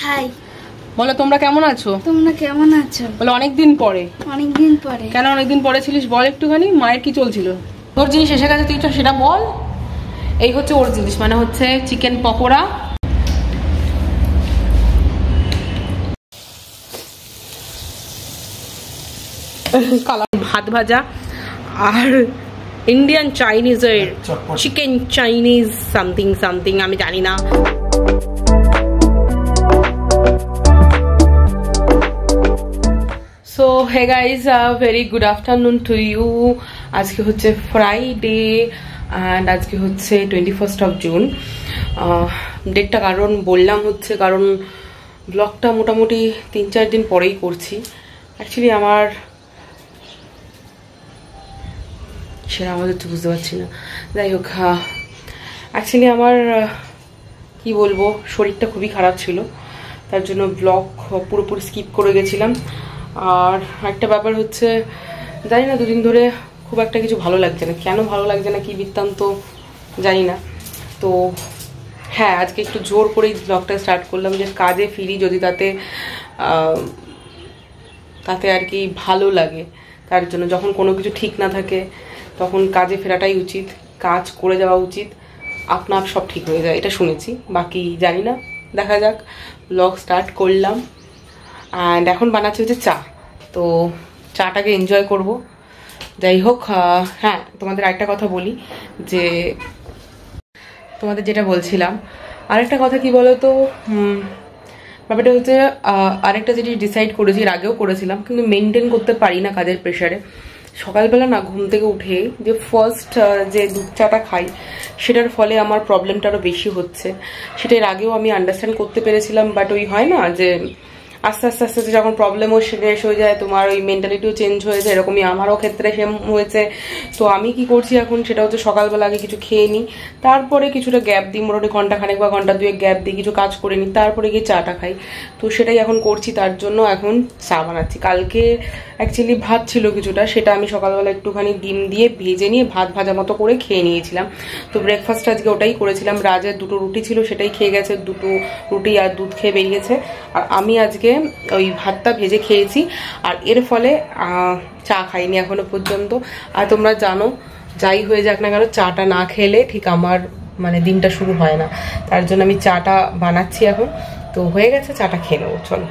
High, বলো তোমরা কেমন আছো? তোমরা কেমন আছো? বলো অনেকদিন পরে। অনেকদিন পরে? কেন অনেকদিন পরে ছিলিস বল একটুখানি। মায়ের কি চলছিল? তোর জিনিস এসে গেছে, তুই সেটা বল। এই হচ্ছে ওর জিনিস, মানে হচ্ছে চিকেন পকোড়া। কালা ভাত ভাজা আর ইন্ডিয়ান চাইনিজের চিকেন চাইনিজ সামথিং সামথিং, আমি জানি না। So hey guys, very good afternoon to you. আজকে হচ্ছে ফ্রাইডে অ্যান্ড আজকে হচ্ছে 21st of June। ডেটটা কারণ বললাম হচ্ছে কারণ ব্লগটা মোটামুটি 3-4 দিন পরেই করছি। অ্যাকচুয়ালি আমার সেটা আমাদের তো বুঝতে পারছি না। যাই হোক, অ্যাকচুয়ালি আমার কি বলবো, শরীরটা খুবই খারাপ ছিল, তার জন্য ব্লগ পুরোপুরি স্কিপ করে গেছিলাম। আর একটা ব্যাপার হচ্ছে, জানি না দুদিন ধরে খুব একটা কিছু ভালো লাগছে না। কেন ভালো লাগছে না, কি বৃত্তান্ত জানি না। তো হ্যাঁ, আজকে একটু জোর করেই ব্লগটা স্টার্ট করলাম যে কাজে ফিরি যদি তাতে আর কি ভালো লাগে। তার জন্য যখন কোনো কিছু ঠিক না থাকে তখন কাজে ফেরাটাই উচিত, কাজ করে যাওয়া উচিত, আপনা আপ সব ঠিক হয়ে যায়, এটা শুনেছি। বাকি জানি না, দেখা যাক। ব্লগ স্টার্ট করলাম অ্যান্ড এখন বানাচ্ছি হচ্ছে চা। তো চাটাকে এনজয় করব। যাই হোক, হ্যাঁ তোমাদের আরেকটা কথা বলি, যে তোমাদের যেটা বলছিলাম আরেকটা কথা কি বলো তো, ব্যাপারটা হচ্ছে আরেকটা জিনিস ডিসাইড করেছি, এর আগেও করেছিলাম কিন্তু মেনটেন করতে পারি না কাজের প্রেশারে। সকালবেলা না ঘুম থেকে উঠে যে ফার্স্ট যে দুধ চাটা খাই, সেটার ফলে আমার প্রবলেমটা আরও বেশি হচ্ছে। সেটা এর আগেও আমি আন্ডারস্ট্যান্ড করতে পেরেছিলাম, বাট ওই হয় না যে আস্তে আস্তে আস্তে যখন প্রবলেমও শেষ হয়ে যায়, তোমার ওই মেন্টালিটিও চেঞ্জ হয়ে যায়। এরকমই আমারও ক্ষেত্রে সেম হয়েছে। তো আমি কি করছি এখন, সেটা হচ্ছে সকালবেলা আগে কিছু খেয়ে নিই, তারপরে কিছুটা গ্যাপ দিই, মোটামুটি ঘন্টাখানেক বা ঘন্টা দুয়েক গ্যাপ দিই, কিছু কাজ করে নিই, তারপরে গিয়ে চাটা খাই। তো সেটাই এখন করছি, তার জন্য এখন চা বানাচ্ছি। কালকে অ্যাকচুয়ালি ভাত ছিল কিছুটা, সেটা আমি সকালবেলা একটুখানি ডিম দিয়ে ভেজে নিয়ে ভাত ভাজা মতো করে খেয়ে নিয়েছিলাম। তো ব্রেকফাস্ট আজকে ওটাই করেছিলাম। রাজের 2টো রুটি ছিল, সেটাই খেয়ে গেছে, 2টো রুটি আর দুধ খেয়ে বেরিয়েছে। আর আমি আজকে ওই ভাতটা ভেজে খেয়েছি, আর এর ফলে চা খাইনি এখনো পর্যন্ত। আর তোমরা জানো, যাই হয়ে যাক না কেন, চাটা না খেলে ঠিক আমার মানে দিনটা শুরু হয় না। তার জন্য আমি চাটা বানাচ্ছি এখন। তো হয়ে গেছে, চাটা খেয়ে নেবো, চলো।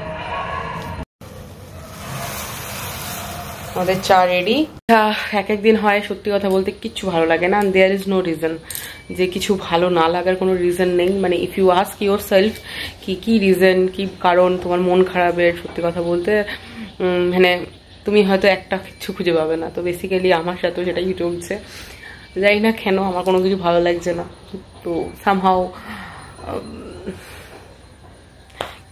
আমাদের চা রেডি। এক একদিন হয় সত্যি কথা বলতে কিচ্ছু ভালো লাগে না, দেয়ার ইজ নো রিজন যে কিছু ভালো না লাগার কোনো রিজন নেই। মানে if you ask yourself কি রিজন, কি কারণ তোমার মন খারাপের, সত্যি কথা বলতে মানে তুমি হয়তো একটা কিছু খুঁজে পাবে না। তো বেসিক্যালি আমার সাথেও সেটাই চলছে। জানি না কেন আমার কোনো কিছু ভালো লাগছে না, তো সামহাও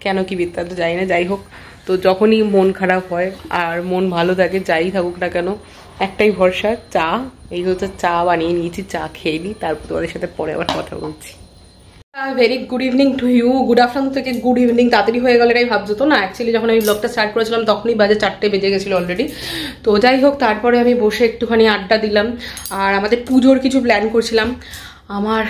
কেন কি বৃত্তান্ত জানি না। যাই হোক, তো যখনই মন খারাপ হয় আর মন ভালো থাকে, যাই থাকুক না কেন, একটাই ভরসা, চা। এই হচ্ছে চা বানিয়ে নিয়েছি, চা খেয়ে নিই, তারপর তোমাদের সাথে পরে আবার কথা বলছি। Very good evening to you. Good afternoon থেকে গুড ইভিনিং তাড়াতাড়ি হয়ে গেল এটাই ভাবছো তো না। অ্যাকচুয়ালি যখন আমি ব্লগটা স্টার্ট করেছিলাম তখনই বাজে 4টে বেজে গেছিলো অলরেডি। তো যাই হোক, তারপরে আমি বসে একটুখানি আড্ডা দিলাম। আর আমাদের পুজোর কিছু প্ল্যান করছিলাম। আমার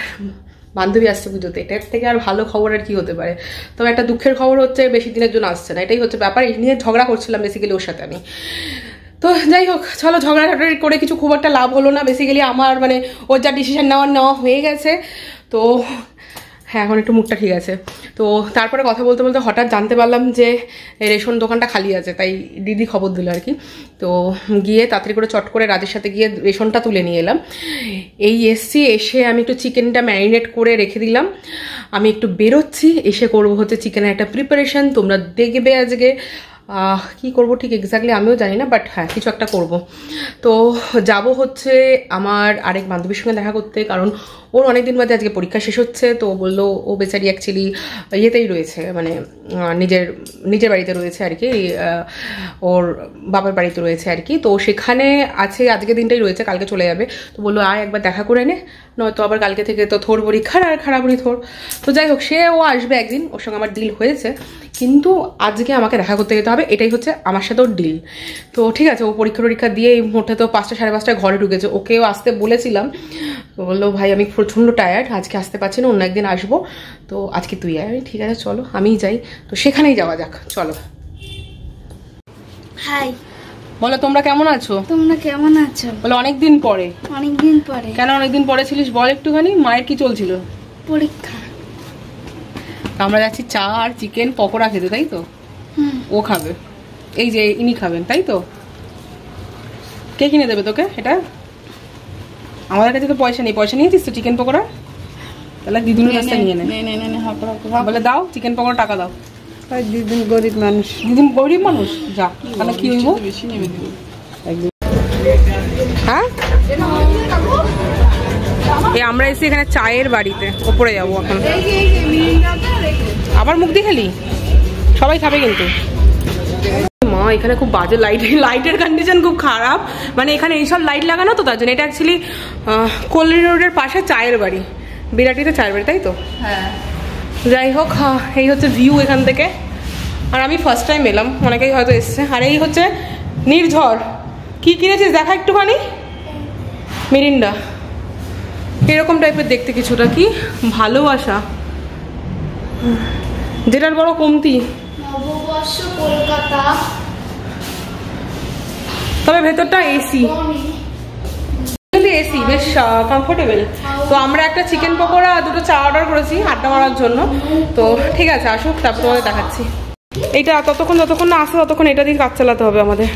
বান্ধবী আসছে পুজোতে, এটার থেকে আর ভালো খবর আর কি হতে পারে। তবে একটা দুঃখের খবর হচ্ছে, বেশি দিনের জন্য আসছে না, এটাই হচ্ছে ব্যাপার। এই নিয়ে ঝগড়া করছিলাম বেসিক্যালি ওর সাথে আমি। তো যাই হোক, চলো, ঝগড়াঝাটি করে কিছু খুব একটা লাভ হলো না। বেসিক্যালি আমার মানে ওর যা ডিসিশন নেওয়া হয়ে গেছে। তো হ্যাঁ, এখন একটু মুখটা ঠিক আছে। তো তারপরে কথা বলতে বলতে হঠাৎ জানতে পারলাম যে রেশন দোকানটা খালি আছে, তাই দিদি খবর দিল আর কি। তো গিয়ে তাড়াতাড়ি করে চট করে রাজের সাথে গিয়ে রেশনটা তুলে নিয়ে এলাম। এসে আমি একটু চিকেনটা ম্যারিনেট করে রেখে দিলাম। আমি একটু বেরোচ্ছি, এসে করবো হচ্ছে চিকেনের একটা প্রিপারেশন। তোমরা দেখবে আজকে কি করব ঠিক এক্স্যাক্টলি আমিও জানি না, বাট হ্যাঁ কিছু একটা করব। তো যাব হচ্ছে আমার আরেক বান্ধবীর সঙ্গে দেখা করতে, কারণ ওর অনেকদিন বাদে আজকে পরীক্ষা শেষ হচ্ছে। তো বললো ও বেচারি অ্যাকচুয়ালি ইয়েতেই রয়েছে, মানে নিজের বাড়িতে রয়েছে আর কি, ওর বাবার বাড়িতে রয়েছে আর কি। তো সেখানে আছে, আজকে দিনটাই রয়েছে, কালকে চলে যাবে। তো বললো আয় একবার দেখা করে নে, নয়তো আবার কালকে থেকে তো থোর পরীক্ষা আর খারাপরি থোর। তো যাই হোক, ও আসবে একদিন, ওর সঙ্গে আমার ডিল হয়েছে, কিন্তু আজকে আমাকে দেখা করতে যেতে হবে, এটাই হচ্ছে আমার সাথে ওর ডিল। তো ঠিক আছে, ও পরীক্ষা দিয়ে এই মোটে তো 5টা সাড়ে 5টায় ঘরে ঢুকেছে। ওকেও আসতে বলেছিলাম, বললো ভাই আমি প্রচণ্ড টায়ার্ড, আজকে আসতে পারছি না, অন্য একদিন আসবো। তো আজকে তুই আয়। ঠিক আছে চলো আমিই যাই, তো সেখানেই যাওয়া যাক, চলো। হাই, বলো তোমরা কেমন আছো? তোমরা কেমন আছো? বলো অনেকদিন পরে। অনেকদিন পরে। কেন অনেকদিন পরে ছিলিস বল একটুখানি। মায়ের কি চলছিল? পরীক্ষা। আমরা যাচ্ছি চা আর চিকেন পকোড়া খেতে, তাই তো? ও খাবে, এই যে ইনি খাবেন, তাই তো? কে কিনে দেবে তোকে এটা? আমাদের কাছে তো পয়সা নেই। পয়সা নিয়েছিস তো চিকেন পকোড়া? তাহলে দিদুনের কাছে নিয়ে নে। বলে দাও চিকেন পকোড়া, টাকা দাও। দিদিন গরিব মানুষ। দিদিন গরিব মানুষ, যা তাহলে কি হইব? হ্যাঁ, আমরা এসে এখানে চায়ের বাড়িতে, ওপরে যাবো এখন। আবার মুখ দিয়ে খেলি, সবাই খাবে কিন্তু। মা এখানে খুব বাজে লাইটের কন্ডিশন খুব খারাপ, মানে এখানে এইসব লাইট লাগানো তো, তার জন্য। এটা অ্যাকচুয়ালি কল্যাণী রোডের পাশে চায়ের বাড়ি, বিরাটিতে চায়ের বাড়ি, তাই তো? হ্যাঁ। যাই হোক, এই হচ্ছে ভিউ এখান থেকে। আর আমি ফার্স্ট টাইম এলাম, অনেকেই হয়তো এসছে। আর এই হচ্ছে নির্ঝর। কি কিনেছিস দেখা একটুখানি। মিরিন্ডা, এরকম টাইপের দেখতে কিছুটা। কি ভালোবাসা, যেটার বড় কমতি। নববর্ষ কলকাতা। তবে ভেতরটা এসি, এসি বেশ কমফোর্টেবল। তো আমরা একটা চিকেন পকোড়া দুটো চা অর্ডার করেছি আড্ডা মারার জন্য। তো ঠিক আছে আসুক, তারপর তোমাদের দেখাচ্ছি। এইটা যতক্ষণ না আসে ততক্ষণ এটা দিয়ে কাজ চালাতে হবে আমাদের।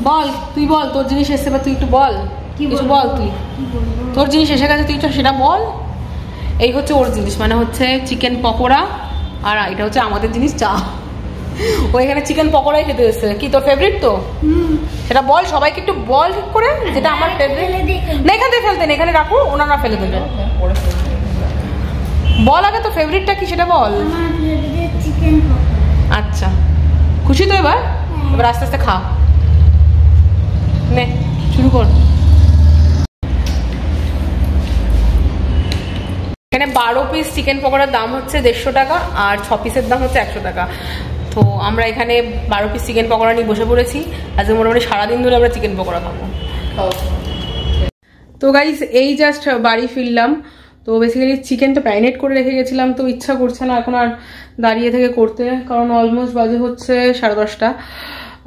বল তুই বল, তোর জিনিস এসছে বা তুই একটু বল কিছু বল। তুই তোর জিনিস এসে গেছে, তুই সেটা বল। এই হচ্ছে ওর জিনিস, মানে হচ্ছে চিকেন পকোড়া, আর এটা হচ্ছে আমাদের জিনিস চা। ও এখানে চিকেন পকোড়াই খেতে এসছে। কি তোর ফেভারিট? তো সেটা বল সবাইকে একটু বল ঠিক করে, যেটা আমার ফেভারিট। না এখান থেকে ফেলতে না, এখানে রাখো, ওনারা ফেলে দেবে। বল আগে তো ফেভারিটটা কি সেটা বল। আচ্ছা খুশি তো এবার? এবার আস্তে আস্তে খা, নে শুরু কর। এখানে 12 পিস চিকেন পকোড়ার দাম হচ্ছে 150 টাকা, আর 6 পিসের দাম হচ্ছে 100 টাকা। তো আমরা এখানে 12 পিস চিকেন পকোড়া নিয়ে বসে পড়েছি। আজকে মোটামুটি সারাদিন ধরে আমরা চিকেন পকোড়া খাবো। তো গাইস এই জাস্ট বাড়ি ফিরলাম। তো বেসিক্যালি চিকেনটা ম্যারিনেট করে রেখে গেছিলাম, তো ইচ্ছা করছে না এখন আর দাঁড়িয়ে থেকে করতে, কারণ অলমোস্ট বাজে হচ্ছে 10:30।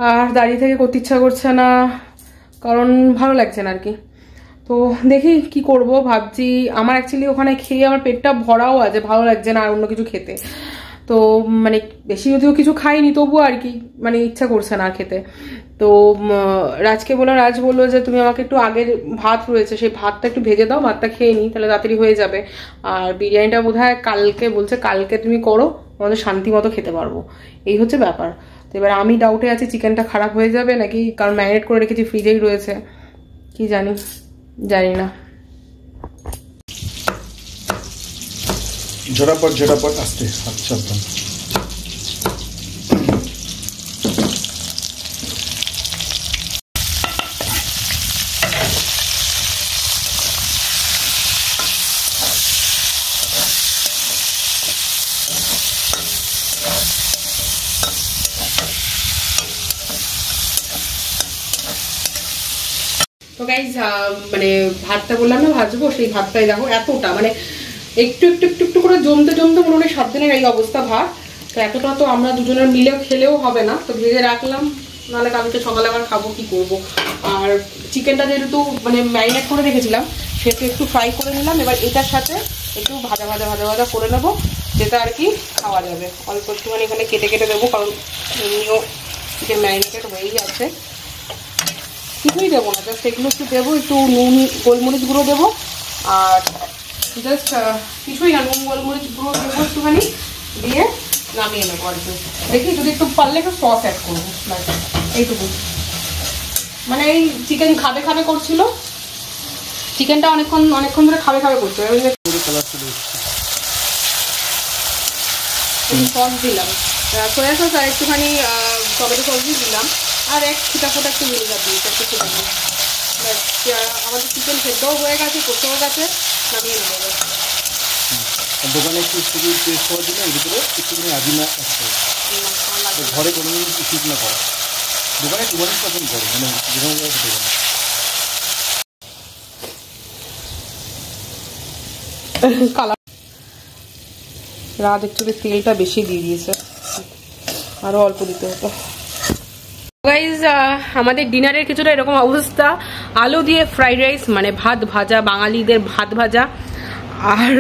আর দাঁড়িয়ে থেকে করতে ইচ্ছা করছে না, কারণ ভালো লাগছে না আর কি। তো দেখি কি করব ভাবছি। আমার অ্যাকচুয়ালি ওখানে খেয়ে আমার পেটটা ভরাও আছে, ভালো লাগছে না আর অন্য কিছু খেতে। তো মানে বেশি যদিও কিছু খাইনি, তবুও আর কি মানে ইচ্ছা করছে না খেতে। তো রাজকে বললাম, রাজ বললো যে তুমি আমাকে একটু আগের ভাত রয়েছে, সেই ভাতটা একটু ভেজে দাও, ভাতটা খেয়ে নিই, তাহলে তাড়াতাড়ি হয়ে যাবে। আর বিরিয়ানিটা বোধহয় কালকে বলছে, কালকে তুমি করো, আমাদের শান্তি মতো খেতে পারবো। এই হচ্ছে ব্যাপার। তো এবার আমি ডাউটে আছি চিকেনটা খারাপ হয়ে যাবে নাকি, কারণ ম্যারিনেট করে রেখেছি, ফ্রিজেই রয়েছে, কি জানি না। ঝটাপট আসতে সাবধান। তো গাইজ মানে ভাতটা বললাম না ভাজবো, সেই ভাতটাই দেখো এতটা, মানে একটু একটু একটু একটু করে জমতে জমতে মোটামুটি 7 দিনের এই অবস্থা ভাত। তো এতটা তো আমরা দুজনের মিলেও খেলেও হবে না, তো ভেজে রাখলাম, নাহলে কালকে সকালে আবার খাবো, কি করব। আর চিকেনটা যেহেতু মানে ম্যারিনেট করে রেখেছিলাম, সেটা একটু ফ্রাই করে নিলাম। এবার এটার সাথে একটু ভাজা ভাজা ভাজা ভাজা করে নেবো, যেটা আর কি খাওয়া যাবে। অল্প একটুখানি এখানে কেটে কেটে দেবো, কারণ এমনিও চিকেন ম্যারিনেটেড হয়েই আছে। কিছুই দেবো না, জাস্ট এগুলো একটু দেবো, একটু নুন গোলমরিচ গুঁড়ো দেবো, আর জাস্ট কিছুই না, নুন গোলমরিচ গুঁড়ো দেবো একটুখানি, দিয়ে নামিয়ে নেবো আর কি। দেখি যদি একটু পারলে একটু সস অ্যাড করবো, এইটুকু। মানে এই চিকেন খাবে খাবে করছিল, চিকেনটা অনেকক্ষণ ধরে খাবে খাবে করছে। সস দিলাম, সয়া সস আর একটুখানি টমেটো সস দিলাম, আর এক ফোটা একটু ভিনেগার দিয়েছি, একটু ছোটো দিয়ে। আমাদের চিকেন সেদ্ধও হয়ে গেছে, কষেও গেছে, নামিয়ে নেবো। দোকানে একটু শুধু টেস্ট হওয়ার জন্য এর ভিতরে একটুখানি আজিনা আসছে, ঘরে কোনো ঠিক না করা। দোকানে 2 মিনিট পছন্দ করে, মানে যেরকম খেতে পারে। কালার রাত একটু তেলটা বেশি দিয়ে দিয়েছে, আরো অল্প দিতে হতো। গাইজ আমাদের ডিনারের কিছুটা এরকম অবস্থা, আলু দিয়ে ফ্রাইড রাইস মানে ভাত ভাজা, বাঙালিদের ভাত ভাজা, আর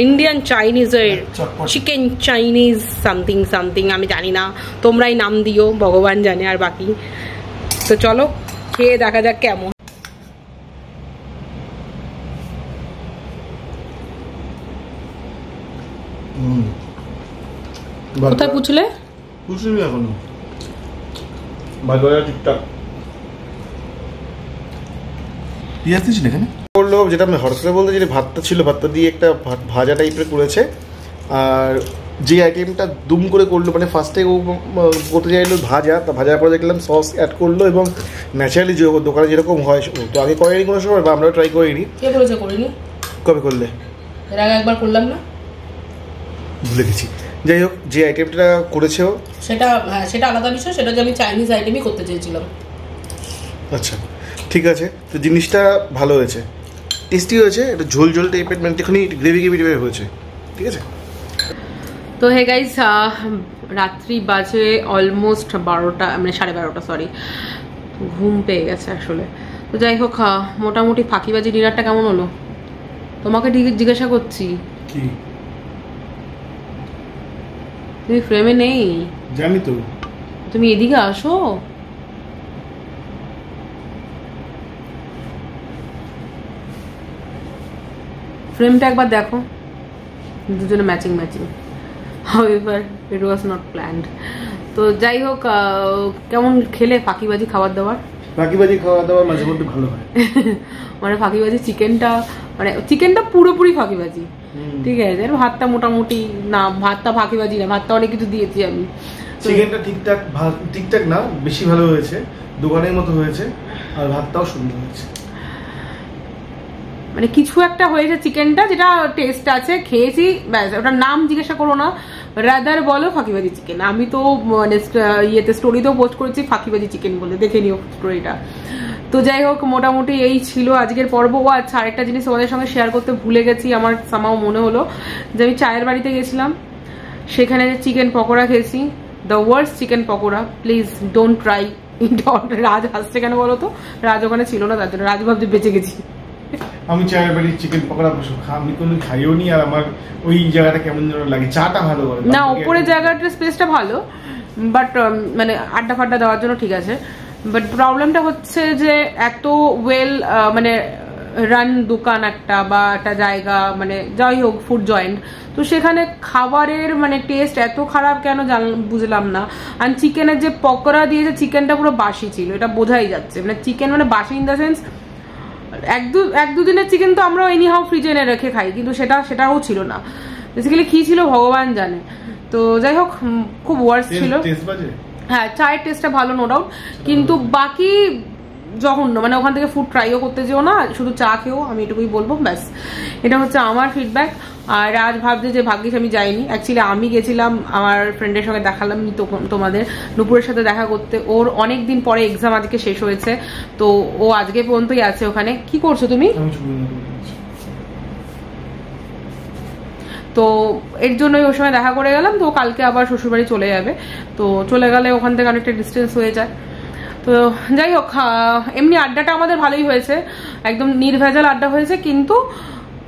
ইন্ডিয়ান চাইনিজের চিকেন চাইনিজ সামথিং সামথিং, আমি জানি না, তোমরাই নাম দিও, ভগবান জানে আর বাকি। তো চলো খেয়ে দেখা যাক কেমন। কোথায় পুছলে? পুছলি এখনো ভাজা ঠিকঠাক পেঁয়াজ দিয়েছিল এখানে করলো, যেটা আমি হঠাৎ করে বলতে, যেটা ভাতটা ছিল, ভাতটা দিয়ে একটা ভাজা টাইপের করেছে। আর যে আইটেমটা দুম করে করলো, মানে ফার্স্টে ও করতে চাইলো ভাজা, তা ভাজার পরে দেখলাম সস অ্যাড করলো, এবং ন্যাচারালি যে দোকানে যেরকম হয়, তো আগে করেনি কোনো সময়, বা আমরাও ট্রাই করিনি। কে বলেছে করিনি? কবে করলে? এর আগে একবার করলাম না, ভুলে গেছি। যাই হোক, যে আইটেমটা করেছে সেটা, হ্যাঁ সেটা আলাদা বিষয়, সেটা যে আমি চাইনিজ আইটেমই করতে চেয়েছিলাম। আচ্ছা ঠিক আছে, তো জিনিসটা ভালো হয়েছে, টেস্টি হয়েছে, এটা ঝোল ঝোল টাইপের, মানে একটুখানি গ্রেভি গ্রেভি টাইপের হয়েছে, ঠিক আছে। তো হে গাইস, রাত্রি বাজে অলমোস্ট 12টা, মানে 12:30, সরি, ঘুম পেয়ে গেছে আসলে। তো যাই হোক, মোটামুটি ফাঁকিবাজি ডিনারটা কেমন হলো তোমাকে জিজ্ঞাসা করছি। কি তুমি ফ্রেমে নেই? জানি তো। তুমি এদিকে আসো। ফ্রেমটা একবার দেখো, দুজনে matching matching. However it was not planned. তো যাই হোক, কেমন খেলে ফাঁকিবাজি খাবার দাবার? ফাঁকিবাজি খাওয়া দাওয়া মাঝে মধ্যে ভালো হয়। মানে ফাঁকিবাজি চিকেনটা পুরোপুরি ফাঁকিবাজি, ঠিক আছে। ভাতটা মোটামুটি না, ভাতটা ফাঁকিবাজি না, ভাতটা অনেক কিছু দিয়েছি আমি। চিকেনটা ঠিকঠাক, ঠিকঠাক না, বেশি ভালো হয়েছে, দোকানের মতো হয়েছে, আর ভাতটাও সুন্দর হয়েছে। মানে কিছু একটা হয়েছে চিকেনটা, যেটা টেস্ট আছে, খেয়েছি ব্যাস, ওটার নাম জিজ্ঞাসা করো না, রাদার বলো ফাঁকিবাজি চিকেন। আমি তো মানে ইয়েতে স্টোরিতেও পোস্ট করেছি ফাঁকিবাজি চিকেন বলে, দেখে নিও স্টোরিটা। তো যাই হোক, মোটামুটি এই ছিল আজকের পর্ব। ও আচ্ছা, আরেকটা জিনিস তোমাদের সঙ্গে শেয়ার করতে ভুলে গেছি, আমার সামাও মনে হলো যে আমি চায়ের বাড়িতে গেছিলাম, সেখানে চিকেন পকোড়া খেয়েছি, the worst chicken pakora, please don't try. Raj হাসছে কেন বলো তো? রাজ ওখানে ছিল না, তার জন্য রাজ ভাবতে বেঁচে গেছি। আমি চায়ের বাড়ির চিকেন পকোড়া আমি কোনো খাইও নি, আর আমার ওই জায়গাটা কেমন যেন লাগে। চাটা ভালো করে না, উপরে জায়গাটার স্পেসটা ভালো, বাট মানে আড্ডা ফাড্ডা দেওয়ার জন্য ঠিক আছে, বাট প্রবলেমটা হচ্ছে যে এত ওয়েল মানে রান দোকান একটা বা একটা জায়গা, মানে যাই হোক ফুড জয়েন্ট, তো সেখানে খাবারের মানে টেস্ট এত খারাপ কেন বুঝলাম না। আর চিকেনের যে পকোড়া দিয়েছে, চিকেনটা পুরো বাসি ছিল, এটা বোঝাই যাচ্ছে। মানে চিকেন মানে বাসি ইন দ্য সেন্স, এক দুদিনের চিকেন তো আমরা এনি হাউ ফ্রিজে এনে রেখে খাই, কিন্তু সেটাও ছিল না। বেসিক্যালি কি ছিল ভগবান জানে। তো যাই হোক, খুব ওয়ার্স ছিল। হ্যাঁ, চায়ের টেস্টটা ভালো নো ডাউট, কিন্তু বাকি জঘন্য। মানে ওখান থেকে ফুড ট্রাইও করতে যেও না, শুধু চা খেও, আমি এটুকুই বলবো, ব্যাস। এটা হচ্ছে আমার ফিডব্যাক। আর আজ ভাবছে যে ভাগ্যিস আমি যাইনি, অ্যাকচুয়ালি আমি গেছিলাম আমার ফ্রেন্ডের সঙ্গে, দেখালাম তোমাদের, নুপুরের সাথে দেখা করতে। ওর অনেক দিন পরে এক্সাম আজকে শেষ হয়েছে, তো ও আজকে পর্যন্তই আছে ওখানে। কি করছো তুমি? তো এর জন্যই ওর সঙ্গে দেখা করে গেলাম। তো কালকে আবার শ্বশুরবাড়ি চলে যাবে, তো চলে গেলে ওখান থেকে অনেকটা ডিস্টেন্স হয়ে যায়। তো যাই হোক, এমনি আড্ডাটা আমাদের ভালোই হয়েছে, একদম নির্ভেজাল আড্ডা হয়েছে, কিন্তু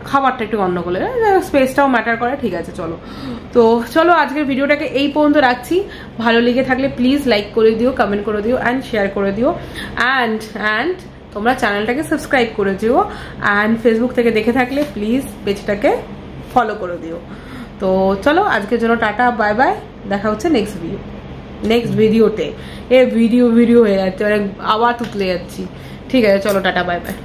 খাবারটা একটু গন্ডগোল, স্পেসটাও ম্যাটার করে, ঠিক আছে। চলো আজকের ভিডিওটাকে এই পর্যন্ত রাখছি। ভালো লেগে থাকলে প্লিজ লাইক করে দিও, কমেন্ট করে দিও, অ্যান্ড শেয়ার করে দিও, অ্যান্ড তোমরা চ্যানেলটাকে সাবস্ক্রাইব করে দিও, অ্যান্ড ফেসবুক থেকে দেখে থাকলে প্লিজ পেজটাকে ফলো করে দিও। তো চলো আজকের জন্য টাটা, বাই বাই, দেখা হচ্ছে নেক্সট ভিডিওতে। ভিডিও হয়ে যাচ্ছে, অনেক আবার তুতলে যাচ্ছি। ঠিক আছে, চলো টাটা, বাই বাই।